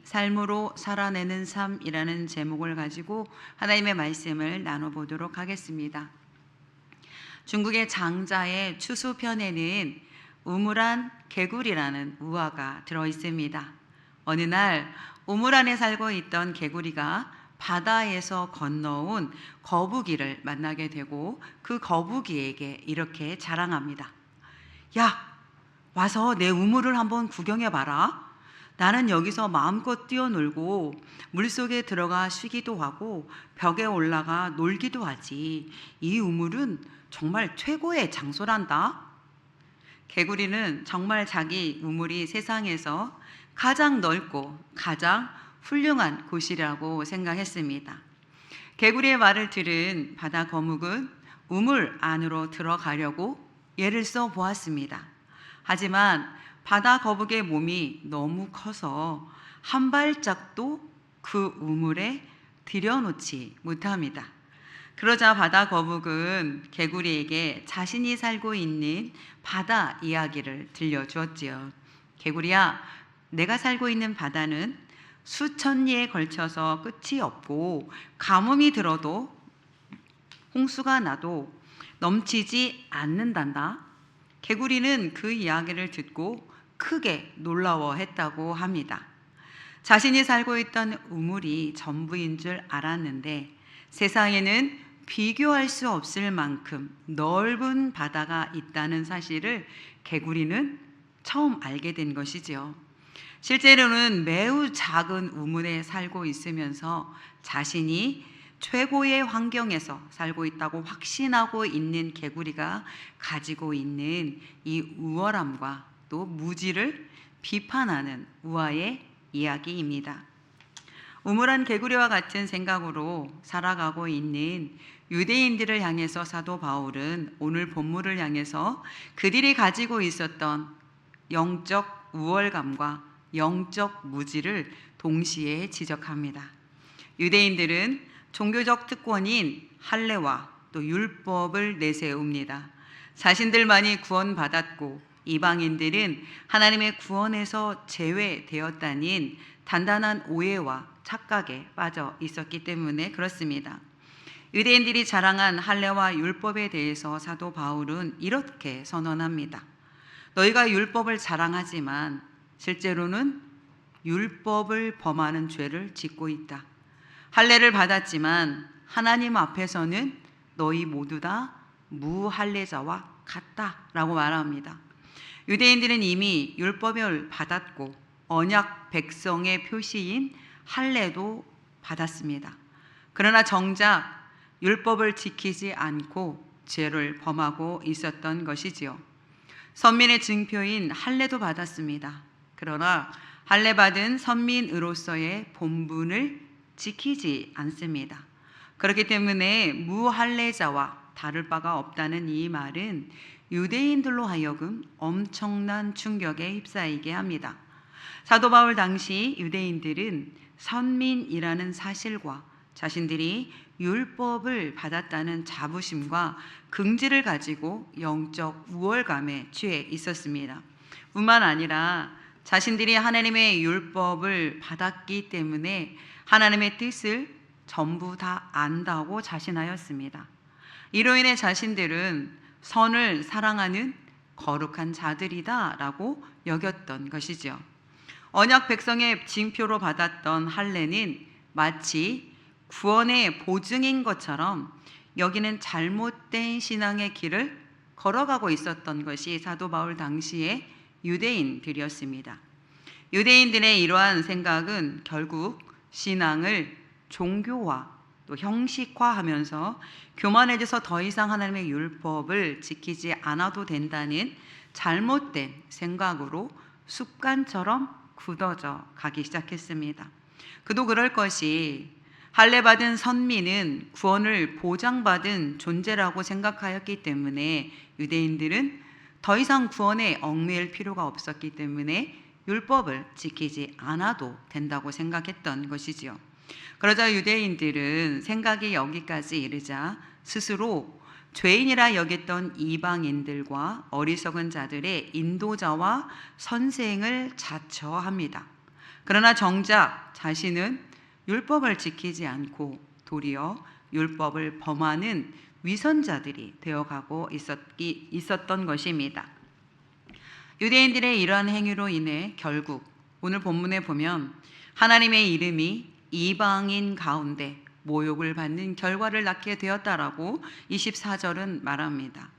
삶으로 살아내는 삶이라는 제목을 가지고 하나님의 말씀을 나눠보도록 하겠습니다. 중국의 장자의 추수편에는 우물안 개구리라는 우화가 들어있습니다. 어느 날 우물 안에 살고 있던 개구리가 바다에서 건너온 거북이를 만나게 되고 그 거북이에게 이렇게 자랑합니다. 야, 와서 내 우물을 한번 구경해 봐라. 나는 여기서 마음껏 뛰어놀고 물속에 들어가 쉬기도 하고 벽에 올라가 놀기도 하지. 이 우물은 정말 최고의 장소란다. 개구리는 정말 자기 우물이 세상에서 가장 넓고 가장 훌륭한 곳이라고 생각했습니다. 개구리의 말을 들은 바다 거북은 우물 안으로 들어가려고 예를 써 보았습니다. 하지만 바다 거북의 몸이 너무 커서 한 발짝도 그 우물에 들여놓지 못합니다. 그러자 바다 거북은 개구리에게 자신이 살고 있는 바다 이야기를 들려주었지요. 개구리야, 내가 살고 있는 바다는 수천 리에 걸쳐서 끝이 없고 가뭄이 들어도 홍수가 나도 넘치지 않는단다. 개구리는 그 이야기를 듣고 크게 놀라워했다고 합니다. 자신이 살고 있던 우물이 전부인 줄 알았는데 세상에는 비교할 수 없을 만큼 넓은 바다가 있다는 사실을 개구리는 처음 알게 된 것이지요. 실제로는 매우 작은 우물에 살고 있으면서 자신이 최고의 환경에서 살고 있다고 확신하고 있는 개구리가 가지고 있는 이 우월함과 또 무지를 비판하는 우화의 이야기입니다. 우물안 개구리와 같은 생각으로 살아가고 있는 유대인들을 향해서 사도 바울은 오늘 본문을 향해서 그들이 가지고 있었던 영적 우월감과 영적 무지를 동시에 지적합니다. 유대인들은 종교적 특권인 할례와 또 율법을 내세웁니다. 자신들만이 구원받았고 이방인들은 하나님의 구원에서 제외되었다는 단단한 오해와 착각에 빠져 있었기 때문에 그렇습니다. 유대인들이 자랑한 할례와 율법에 대해서 사도 바울은 이렇게 선언합니다. 너희가 율법을 자랑하지만 실제로는 율법을 범하는 죄를 짓고 있다. 할례를 받았지만 하나님 앞에서는 너희 모두 다 무할례자와 같다라고 말합니다. 유대인들은 이미 율법을 받았고 언약 백성의 표시인 할례도 받았습니다. 그러나 정작 율법을 지키지 않고 죄를 범하고 있었던 것이지요. 선민의 증표인 할례도 받았습니다. 그러나 할례 받은 선민으로서의 본분을 지키지 않습니다. 그렇기 때문에 무할례자와 다를 바가 없다는 이 말은 유대인들로 하여금 엄청난 충격에 휩싸이게 합니다. 사도 바울 당시 유대인들은 선민이라는 사실과 자신들이 율법을 받았다는 자부심과 긍지를 가지고 영적 우월감에 취해 있었습니다. 뿐만 아니라 자신들이 하나님의 율법을 받았기 때문에 하나님의 뜻을 전부 다 안다고 자신하였습니다. 이로 인해 자신들은 선을 사랑하는 거룩한 자들이다라고 여겼던 것이죠. 언약 백성의 징표로 받았던 할례는 마치 구원의 보증인 것처럼 여기는 잘못된 신앙의 길을 걸어가고 있었던 것이 사도 바울 당시의 유대인들이었습니다. 유대인들의 이러한 생각은 결국 신앙을 종교화 또 형식화하면서 교만해져서 더 이상 하나님의 율법을 지키지 않아도 된다는 잘못된 생각으로 습관처럼 굳어져 가기 시작했습니다. 그도 그럴 것이 할례 받은 선민은 구원을 보장받은 존재라고 생각하였기 때문에 유대인들은 더 이상 구원에 얽매일 필요가 없었기 때문에 율법을 지키지 않아도 된다고 생각했던 것이지요. 그러자 유대인들은 생각이 여기까지 이르자 스스로 죄인이라 여겼던 이방인들과 어리석은 자들의 인도자와 선생을 자처합니다. 그러나 정작 자신은 율법을 지키지 않고 도리어 율법을 범하는 위선자들이 되어가고 있었던 것입니다. 유대인들의 이러한 행위로 인해 결국 오늘 본문에 보면 하나님의 이름이 이방인 가운데 모욕을 받는 결과를 낳게 되었다라고 24절은 말합니다.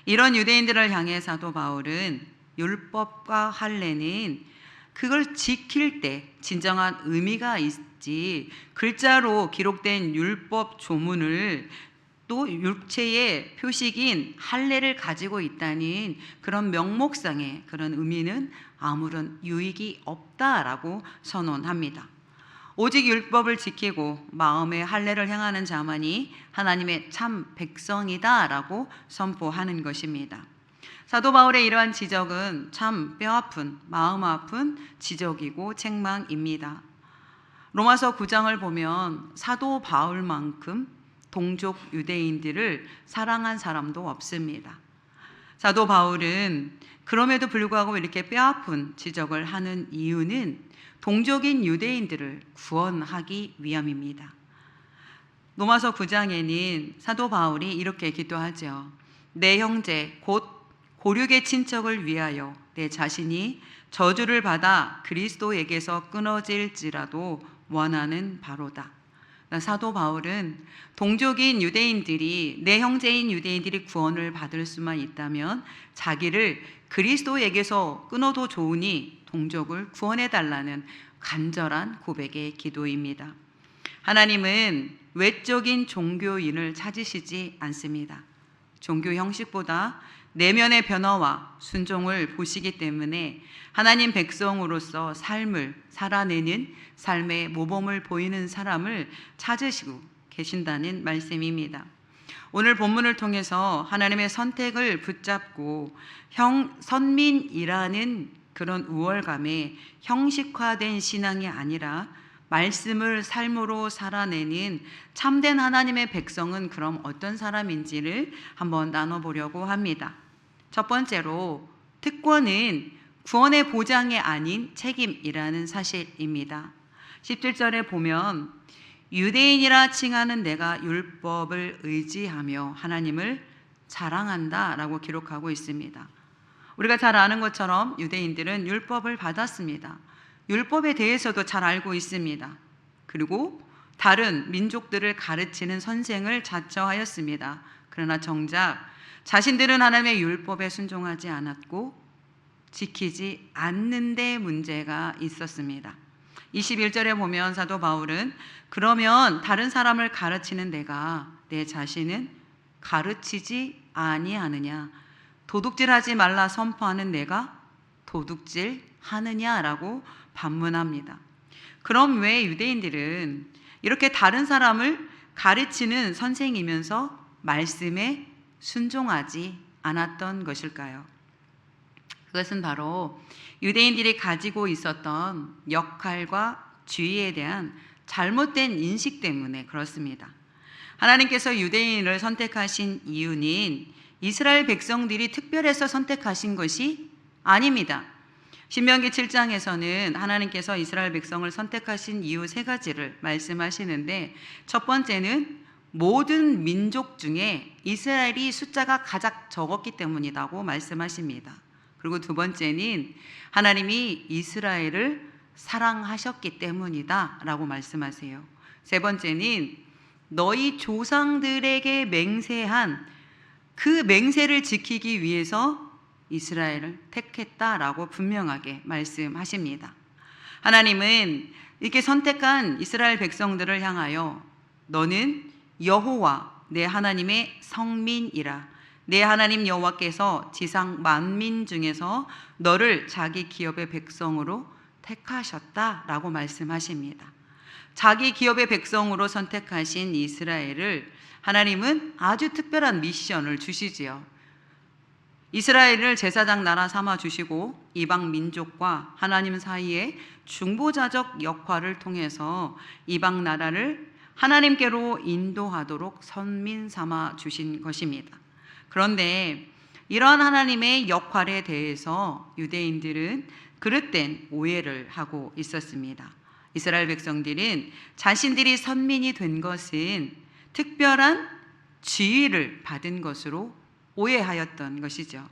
이런 유대인들을 향해 사도 바울은 율법과 할례는 그걸 지킬 때 진정한 의미가 있지, 글자로 기록된 율법 조문을 또 육체의 표식인 할례를 가지고 있다는 그런 명목상의 그런 의미는 아무런 유익이 없다라고 선언합니다. 오직 율법을 지키고 마음의 할례를 행하는 자만이 하나님의 참 백성이다라고 선포하는 것입니다. 사도 바울의 이러한 지적은 참 뼈아픈, 마음 아픈 지적이고 책망입니다. 로마서 9장을 보면 사도 바울만큼 동족 유대인들을 사랑한 사람도 없습니다. 사도 바울은 그럼에도 불구하고 이렇게 뼈아픈 지적을 하는 이유는 동족인 유대인들을 구원하기 위함입니다. 로마서 9장에는 사도 바울이 이렇게 기도하죠. 내 형제 곧 고륙의 친척을 위하여 내 자신이 저주를 받아 그리스도에게서 끊어질지라도 원하는 바로다. 사도 바울은 동족인 유대인들이, 내 형제인 유대인들이 구원을 받을 수만 있다면 자기를 그리스도에게서 끊어도 좋으니 동족을 구원해달라는 간절한 고백의 기도입니다. 하나님은 외적인 종교인을 찾으시지 않습니다. 종교 형식보다 내면의 변화와 순종을 보시기 때문에 하나님 백성으로서 삶을 살아내는 삶의 모범을 보이는 사람을 찾으시고 계신다는 말씀입니다. 오늘 본문을 통해서 하나님의 선택을 붙잡고 선민이라는 그런 우월감에 형식화된 신앙이 아니라 말씀을 삶으로 살아내는 참된 하나님의 백성은 그럼 어떤 사람인지를 한번 나눠보려고 합니다. 첫 번째로 특권은 구원의 보장이 아닌 책임이라는 사실입니다. 17절에 보면 유대인이라 칭하는 내가 율법을 의지하며 하나님을 자랑한다 라고 기록하고 있습니다. 우리가 잘 아는 것처럼 유대인들은 율법을 받았습니다. 율법에 대해서도 잘 알고 있습니다. 그리고 다른 민족들을 가르치는 선생을 자처하였습니다. 그러나 정작 자신들은 하나님의 율법에 순종하지 않았고 지키지 않는 데 문제가 있었습니다. 21절에 보면 사도 바울은 그러면 다른 사람을 가르치는 내가 내 자신은 가르치지 아니하느냐, 도둑질하지 말라 선포하는 내가 도둑질하느냐라고 반문합니다. 그럼 왜 유대인들은 이렇게 다른 사람을 가르치는 선생이면서 말씀에 순종하지 않았던 것일까요? 그것은 바로 유대인들이 가지고 있었던 역할과 지위에 대한 잘못된 인식 때문에 그렇습니다. 하나님께서 유대인을 선택하신 이유는 이스라엘 백성들이 특별해서 선택하신 것이 아닙니다. 신명기 7장에서는 하나님께서 이스라엘 백성을 선택하신 이유 3가지를 말씀하시는데, 첫 번째는 모든 민족 중에 이스라엘이 숫자가 가장 적었기 때문이라고 말씀하십니다. 그리고 두 번째는 하나님이 이스라엘을 사랑하셨기 때문이다 라고 말씀하세요. 세 번째는 너희 조상들에게 맹세한 그 맹세를 지키기 위해서 이스라엘을 택했다라고 분명하게 말씀하십니다. 하나님은 이렇게 선택한 이스라엘 백성들을 향하여 너는 여호와 내 하나님의 성민이라, 내 하나님 여호와께서 지상 만민 중에서 너를 자기 기업의 백성으로 택하셨다라고 말씀하십니다. 자기 기업의 백성으로 선택하신 이스라엘을 하나님은 아주 특별한 미션을 주시지요. 이스라엘을 제사장 나라 삼아 주시고 이방 민족과 하나님 사이의 중보자적 역할을 통해서 이방 나라를 하나님께로 인도하도록 선민 삼아 주신 것입니다. 그런데 이러한 하나님의 역할에 대해서 유대인들은 그릇된 오해를 하고 있었습니다. 이스라엘 백성들은 자신들이 선민이 된 것은 특별한 지위를 받은 것으로 오해하였던 것이죠.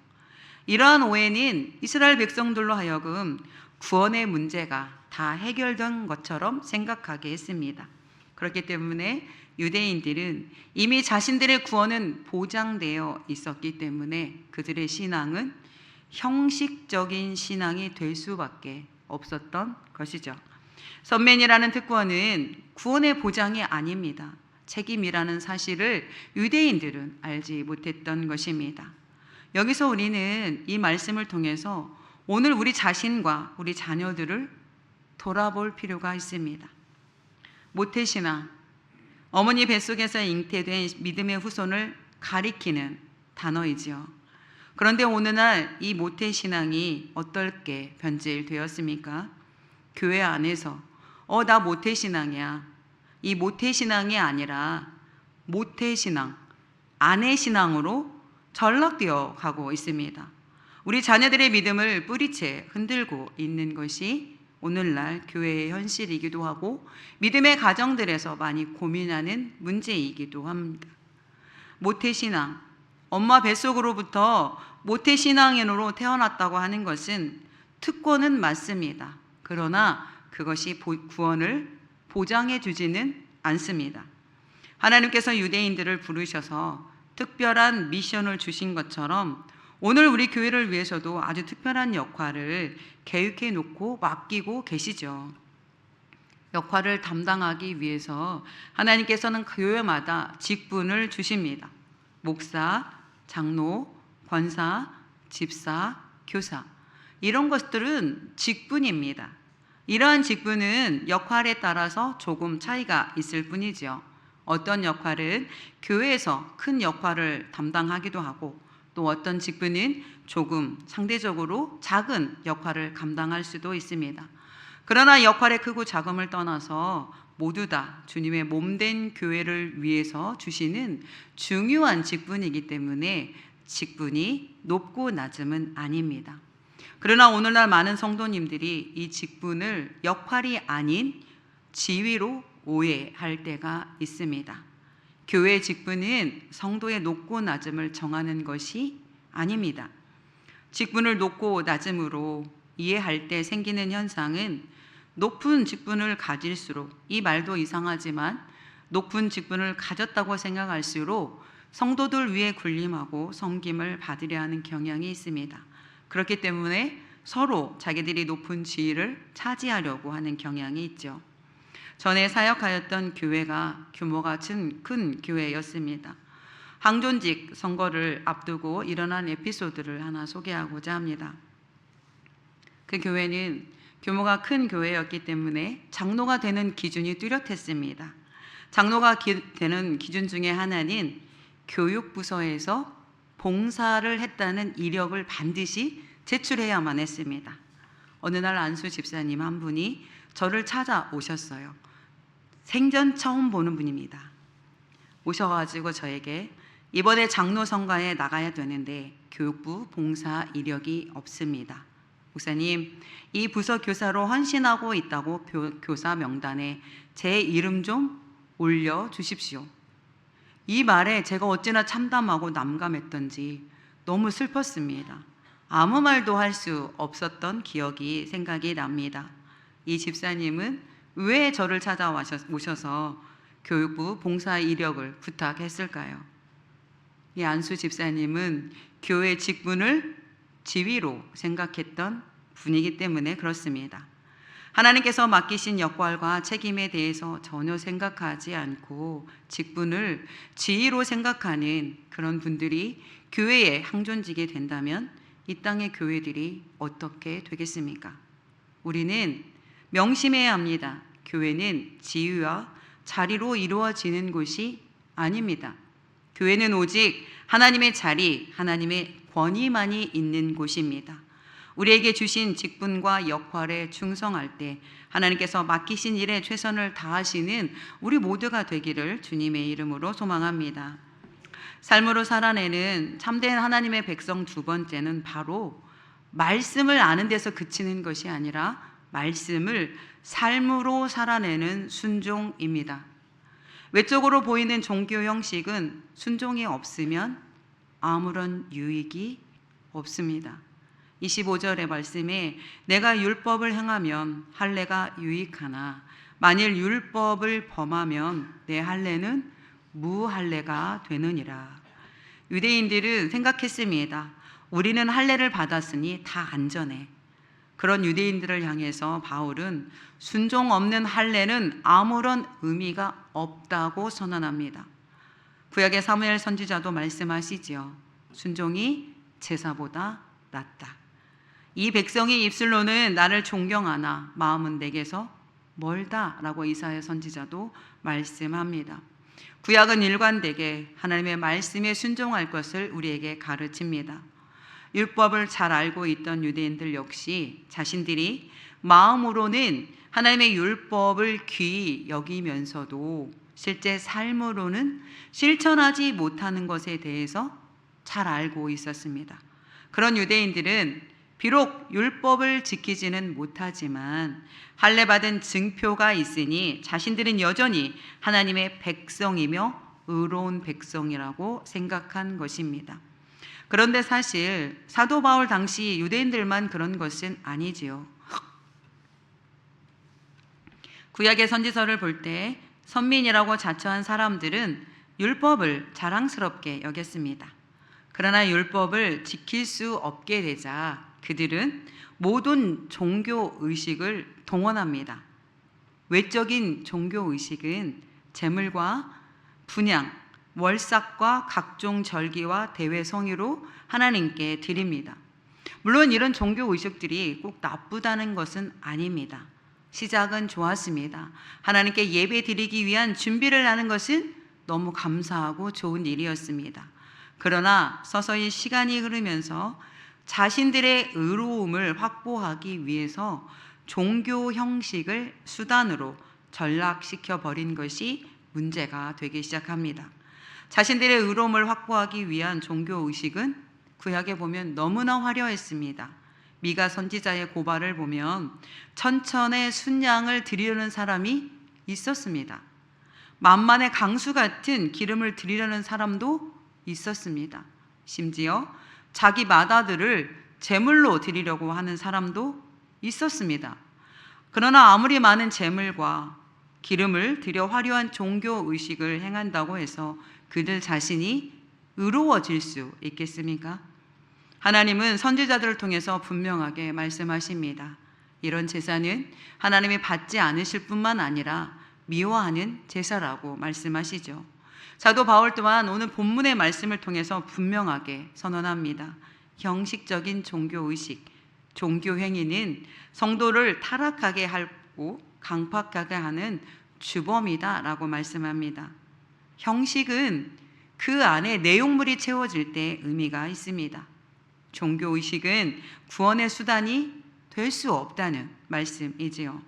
이러한 오해는 이스라엘 백성들로 하여금 구원의 문제가 다 해결된 것처럼 생각하게 했습니다. 그렇기 때문에 유대인들은 이미 자신들의 구원은 보장되어 있었기 때문에 그들의 신앙은 형식적인 신앙이 될 수밖에 없었던 것이죠. 선민이라는 특권은 구원의 보장이 아닙니다. 책임이라는 사실을 유대인들은 알지 못했던 것입니다. 여기서 우리는 이 말씀을 통해서 오늘 우리 자신과 우리 자녀들을 돌아볼 필요가 있습니다. 모태신앙, 어머니 뱃속에서 잉태된 믿음의 후손을 가리키는 단어이지요. 그런데 오늘날 이 모태신앙이 어떻게 변질되었습니까? 교회 안에서 나 모태신앙이야. 이 모태신앙이 아니라 모태신앙, 아내신앙으로 전락되어 가고 있습니다. 우리 자녀들의 믿음을 뿌리채 흔들고 있는 것이 오늘날 교회의 현실이기도 하고 믿음의 가정들에서 많이 고민하는 문제이기도 합니다. 모태신앙, 엄마 뱃속으로부터 모태신앙인으로 태어났다고 하는 것은 특권은 맞습니다. 그러나 그것이 구원을 보장해 주지는 않습니다. 하나님께서 유대인들을 부르셔서 특별한 미션을 주신 것처럼 오늘 우리 교회를 위해서도 아주 특별한 역할을 계획해 놓고 맡기고 계시죠. 역할을 담당하기 위해서 하나님께서는 교회마다 직분을 주십니다. 목사, 장로, 권사, 집사, 교사, 이런 것들은 직분입니다. 이러한 직분은 역할에 따라서 조금 차이가 있을 뿐이죠. 어떤 역할은 교회에서 큰 역할을 담당하기도 하고 또 어떤 직분은 조금 상대적으로 작은 역할을 감당할 수도 있습니다. 그러나 역할의 크고 작음을 떠나서 모두 다 주님의 몸된 교회를 위해서 주시는 중요한 직분이기 때문에 직분이 높고 낮음은 아닙니다. 그러나 오늘날 많은 성도님들이 이 직분을 역할이 아닌 지위로 오해할 때가 있습니다. 교회 직분은 성도의 높고 낮음을 정하는 것이 아닙니다. 직분을 높고 낮음으로 이해할 때 생기는 현상은 높은 직분을 가질수록, 이 말도 이상하지만 높은 직분을 가졌다고 생각할수록 성도들 위에 군림하고 섬김을 받으려 하는 경향이 있습니다. 그렇기 때문에 서로 자기들이 높은 지위를 차지하려고 하는 경향이 있죠. 전에 사역하였던 교회가 규모가 큰 교회였습니다. 항존직 선거를 앞두고 일어난 에피소드를 하나 소개하고자 합니다. 그 교회는 규모가 큰 교회였기 때문에 장로가 되는 기준이 뚜렷했습니다. 장로가 되는 기준 중에 하나는 교육부서에서 봉사를 했다는 이력을 반드시 제출해야만 했습니다. 어느 날 안수 집사님 한 분이 저를 찾아오셨어요. 생전 처음 보는 분입니다. 오셔가지고 저에게 이번에 장로 선거에 나가야 되는데 교육부 봉사 이력이 없습니다. 목사님, 이 부서 교사로 헌신하고 있다고 교사 명단에 제 이름 좀 올려주십시오. 이 말에 제가 어찌나 참담하고 남감했던지 너무 슬펐습니다. 아무 말도 할 수 없었던 기억이 생각이 납니다. 이 집사님은 왜 저를 찾아오셔서 교육부 봉사 이력을 부탁했을까요? 이 안수 집사님은 교회 직분을 지위로 생각했던 분이기 때문에 그렇습니다. 하나님께서 맡기신 역할과 책임에 대해서 전혀 생각하지 않고 직분을 지위로 생각하는 그런 분들이 교회에 항존직이 된다면 이 땅의 교회들이 어떻게 되겠습니까? 우리는 명심해야 합니다. 교회는 지위와 자리로 이루어지는 곳이 아닙니다. 교회는 오직 하나님의 자리, 하나님의 권위만이 있는 곳입니다. 우리에게 주신 직분과 역할에 충성할 때 하나님께서 맡기신 일에 최선을 다하시는 우리 모두가 되기를 주님의 이름으로 소망합니다. 삶으로 살아내는 참된 하나님의 백성 두 번째는 바로 말씀을 아는 데서 그치는 것이 아니라 말씀을 삶으로 살아내는 순종입니다. 외적으로 보이는 종교 형식은 순종이 없으면 아무런 유익이 없습니다. 25절의 말씀에 내가 율법을 행하면 할례가 유익하나 만일 율법을 범하면 내 할례는 무할례가 되느니라. 유대인들은 생각했습니다. 우리는 할례를 받았으니 다 안전해. 그런 유대인들을 향해서 바울은 순종 없는 할례는 아무런 의미가 없다고 선언합니다. 구약의 사무엘 선지자도 말씀하시지요. 순종이 제사보다 낫다. 이 백성이 입술로는 나를 존경하나 마음은 내게서 멀다라고 이사야 선지자도 말씀합니다. 구약은 일관되게 하나님의 말씀에 순종할 것을 우리에게 가르칩니다. 율법을 잘 알고 있던 유대인들 역시 자신들이 마음으로는 하나님의 율법을 귀히 여기면서도 실제 삶으로는 실천하지 못하는 것에 대해서 잘 알고 있었습니다. 그런 유대인들은 비록 율법을 지키지는 못하지만 할례 받은 증표가 있으니 자신들은 여전히 하나님의 백성이며 의로운 백성이라고 생각한 것입니다. 그런데 사실 사도 바울 당시 유대인들만 그런 것은 아니지요. 구약의 선지서를 볼 때 선민이라고 자처한 사람들은 율법을 자랑스럽게 여겼습니다. 그러나 율법을 지킬 수 없게 되자 그들은 모든 종교 의식을 동원합니다. 외적인 종교 의식은 제물과 분향, 월삭과 각종 절기와 대회 성의로 하나님께 드립니다. 물론 이런 종교 의식들이 꼭 나쁘다는 것은 아닙니다. 시작은 좋았습니다. 하나님께 예배 드리기 위한 준비를 하는 것은 너무 감사하고 좋은 일이었습니다. 그러나 서서히 시간이 흐르면서 자신들의 의로움을 확보하기 위해서 종교 형식을 수단으로 전락시켜 버린 것이 문제가 되기 시작합니다. 자신들의 의로움을 확보하기 위한 종교 의식은 구약에 보면 너무나 화려했습니다. 미가 선지자의 고발을 보면 천천의 순양을 드리려는 사람이 있었습니다. 만만의 강수 같은 기름을 드리려는 사람도 있었습니다. 심지어 자기 맏아들을 제물로 드리려고 하는 사람도 있었습니다. 그러나 아무리 많은 제물과 기름을 들여 화려한 종교 의식을 행한다고 해서 그들 자신이 의로워질 수 있겠습니까? 하나님은 선지자들을 통해서 분명하게 말씀하십니다. 이런 제사는 하나님이 받지 않으실 뿐만 아니라 미워하는 제사라고 말씀하시죠. 사도 바울 또한 오늘 본문의 말씀을 통해서 분명하게 선언합니다. 형식적인 종교의식, 종교행위는 성도를 타락하게 하고 강팍하게 하는 주범이다 라고 말씀합니다. 형식은 그 안에 내용물이 채워질 때 의미가 있습니다. 종교의식은 구원의 수단이 될 수 없다는 말씀이지요.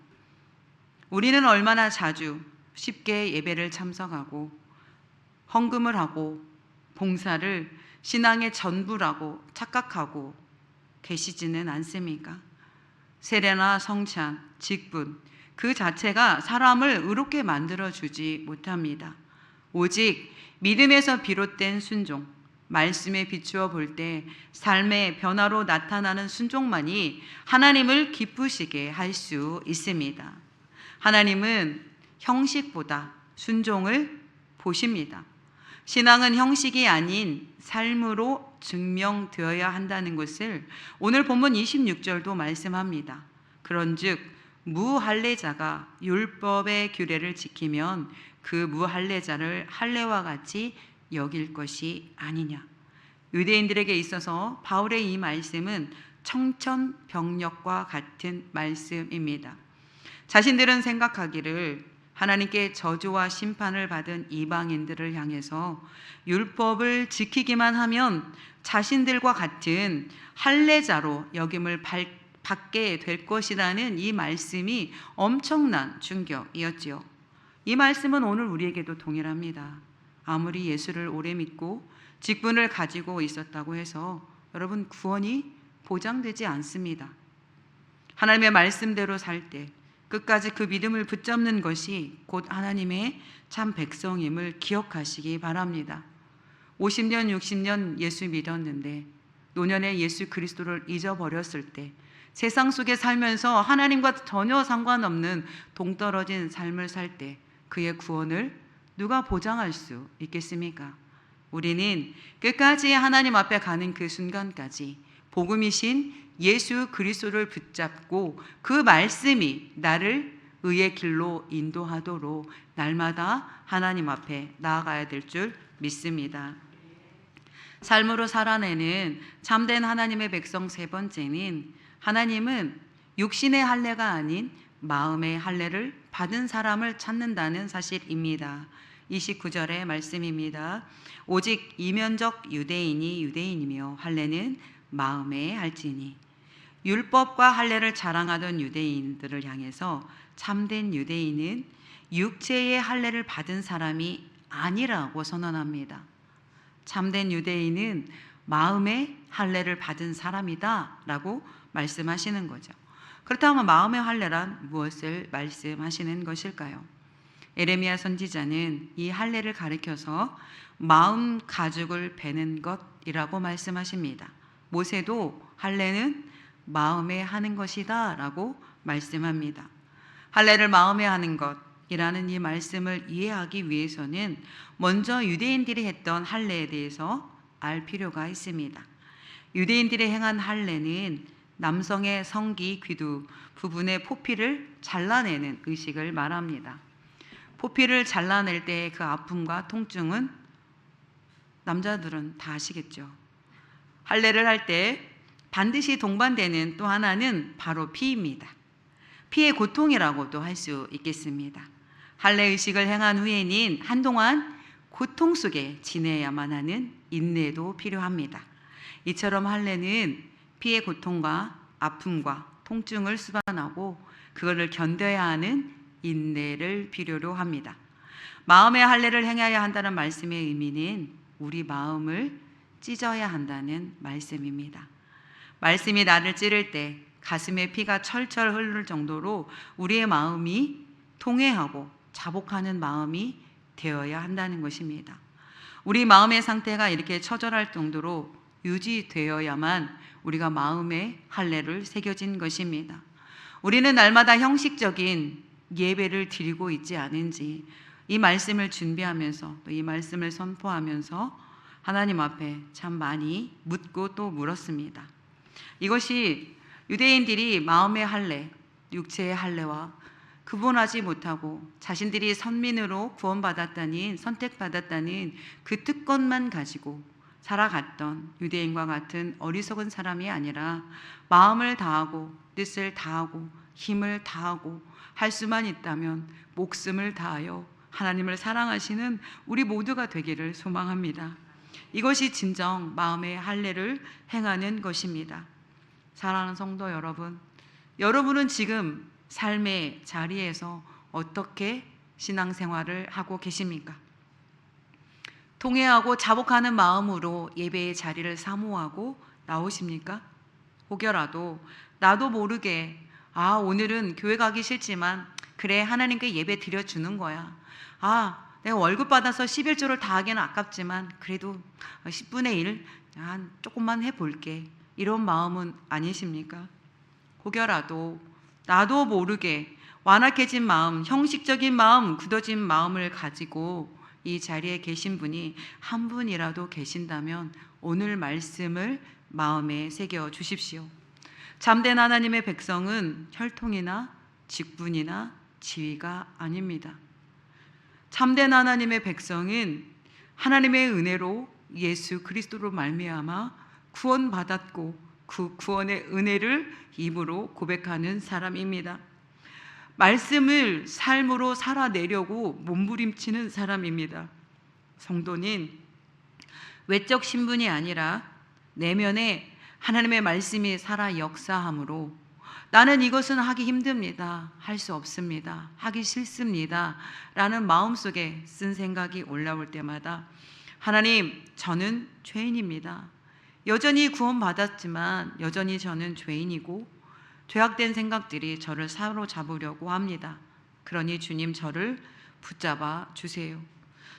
우리는 얼마나 자주 쉽게 예배를 참석하고 헌금을 하고 봉사를 신앙의 전부라고 착각하고 계시지는 않습니까? 세례나 성찬, 직분 그 자체가 사람을 의롭게 만들어주지 못합니다. 오직 믿음에서 비롯된 순종, 말씀에 비추어 볼 때 삶의 변화로 나타나는 순종만이 하나님을 기쁘시게 할 수 있습니다. 하나님은 형식보다 순종을 보십니다. 신앙은 형식이 아닌 삶으로 증명되어야 한다는 것을 오늘 본문 26절도 말씀합니다. 그런즉 무할례자가 율법의 규례를 지키면 그 무할례자를 할례와 같이 여길 것이 아니냐. 유대인들에게 있어서 바울의 이 말씀은 청천벽력과 같은 말씀입니다. 자신들은 생각하기를 하나님께 저주와 심판을 받은 이방인들을 향해서 율법을 지키기만 하면 자신들과 같은 할례자로 여김을 받게 될 것이라는 이 말씀이 엄청난 충격이었지요. 이 말씀은 오늘 우리에게도 동일합니다. 아무리 예수를 오래 믿고 직분을 가지고 있었다고 해서 여러분 구원이 보장되지 않습니다. 하나님의 말씀대로 살 때 끝까지 그 믿음을 붙잡는 것이 곧 하나님의 참 백성임을 기억하시기 바랍니다. 50년, 60년 예수 믿었는데 노년에 예수 그리스도를 잊어버렸을 때 세상 속에 살면서 하나님과 전혀 상관없는 동떨어진 삶을 살 때 그의 구원을 누가 보장할 수 있겠습니까? 우리는 끝까지 하나님 앞에 가는 그 순간까지 복음이신 예수 그리스도를 붙잡고 그 말씀이 나를 의의 길로 인도하도록 날마다 하나님 앞에 나아가야 될 줄 믿습니다. 삶으로 살아내는 참된 하나님의 백성 세 번째는 하나님은 육신의 할례가 아닌 마음의 할례를 받은 사람을 찾는다는 사실입니다. 29절의 말씀입니다. 오직 이면적 유대인이 유대인이며 할례는 마음에 할지니. 율법과 할례를 자랑하던 유대인들을 향해서 참된 유대인은 육체의 할례를 받은 사람이 아니라고 선언합니다. 참된 유대인은 마음의 할례를 받은 사람이다 라고 말씀하시는 거죠. 그렇다면 마음의 할례란 무엇을 말씀하시는 것일까요? 에레미야 선지자는 이 할례를 가리켜서 마음 가죽을 베는 것이라고 말씀하십니다. 모세도 할례는 마음에 하는 것이다 라고 말씀합니다. 할례를 마음에 하는 것이라는 이 말씀을 이해하기 위해서는 먼저 유대인들이 했던 할례에 대해서 알 필요가 있습니다. 유대인들이 행한 할례는 남성의 성기, 귀두 부분의 포피를 잘라내는 의식을 말합니다. 포피를 잘라낼 때의 그 아픔과 통증은 남자들은 다 아시겠죠. 할례를 할 때 반드시 동반되는 또 하나는 바로 피입니다. 피의 고통이라고도 할 수 있겠습니다. 할례 의식을 행한 후에는 한동안 고통 속에 지내야만 하는 인내도 필요합니다. 이처럼 할례는 피의 고통과 아픔과 통증을 수반하고 그거를 견뎌야 하는 인내를 필요로 합니다. 마음의 할례를 행해야 한다는 말씀의 의미는 우리 마음을 찢어야 한다는 말씀입니다. 말씀이 나를 찌를 때 가슴에 피가 철철 흐를 정도로 우리의 마음이 통회하고 자복하는 마음이 되어야 한다는 것입니다. 우리 마음의 상태가 이렇게 처절할 정도로 유지되어야만 우리가 마음의 할례를 새겨진 것입니다. 우리는 날마다 형식적인 예배를 드리고 있지 않은지 이 말씀을 준비하면서 또 이 말씀을 선포하면서 하나님 앞에 참 많이 묻고 또 물었습니다. 이것이 유대인들이 마음의 할례, 육체의 할례와 구분하지 못하고 자신들이 선민으로 구원받았다는 선택받았다는 그 특권만 가지고 살아갔던 유대인과 같은 어리석은 사람이 아니라 마음을 다하고 뜻을 다하고 힘을 다하고 할 수만 있다면 목숨을 다하여 하나님을 사랑하시는 우리 모두가 되기를 소망합니다. 이것이 진정 마음의 할례를 행하는 것입니다. 사랑하는 성도 여러분, 여러분은 지금 삶의 자리에서 어떻게 신앙생활을 하고 계십니까? 통회하고 자복하는 마음으로 예배의 자리를 사모하고 나오십니까? 혹여라도 나도 모르게 오늘은 교회 가기 싫지만 그래 하나님께 예배 드려주는 거야. 내가 월급 받아서 11조를 다 하기는 아깝지만 그래도 10분의 1 조금만 해볼게. 이런 마음은 아니십니까? 혹여라도 나도 모르게 완악해진 마음, 형식적인 마음, 굳어진 마음을 가지고 이 자리에 계신 분이 한 분이라도 계신다면 오늘 말씀을 마음에 새겨 주십시오. 참된 하나님의 백성은 혈통이나 직분이나 지위가 아닙니다. 참된 하나님의 백성은 하나님의 은혜로 예수 그리스도로 말미암아 구원받았고 그 구원의 은혜를 입으로 고백하는 사람입니다. 말씀을 삶으로 살아내려고 몸부림치는 사람입니다. 성도는 외적 신분이 아니라 내면에 하나님의 말씀이 살아 역사함으로 나는 이것은 하기 힘듭니다. 할 수 없습니다. 하기 싫습니다. 라는 마음속에 쓴 생각이 올라올 때마다 하나님, 저는 죄인입니다. 여전히 구원받았지만 여전히 저는 죄인이고 죄악된 생각들이 저를 사로잡으려고 합니다. 그러니 주님 저를 붙잡아 주세요.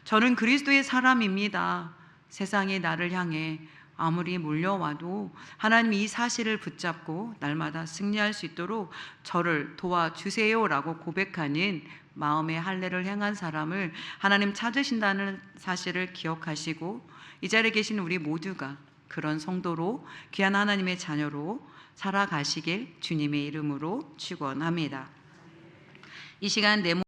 저는 그리스도의 사람입니다. 세상이 나를 향해 아무리 몰려와도 하나님 이 사실을 붙잡고 날마다 승리할 수 있도록 저를 도와주세요라고 고백하는 마음의 할례를 행한 사람을 하나님 찾으신다는 사실을 기억하시고 이 자리에 계신 우리 모두가 그런 성도로 귀한 하나님의 자녀로 살아가시길 주님의 이름으로 축원합니다. 이 시간 내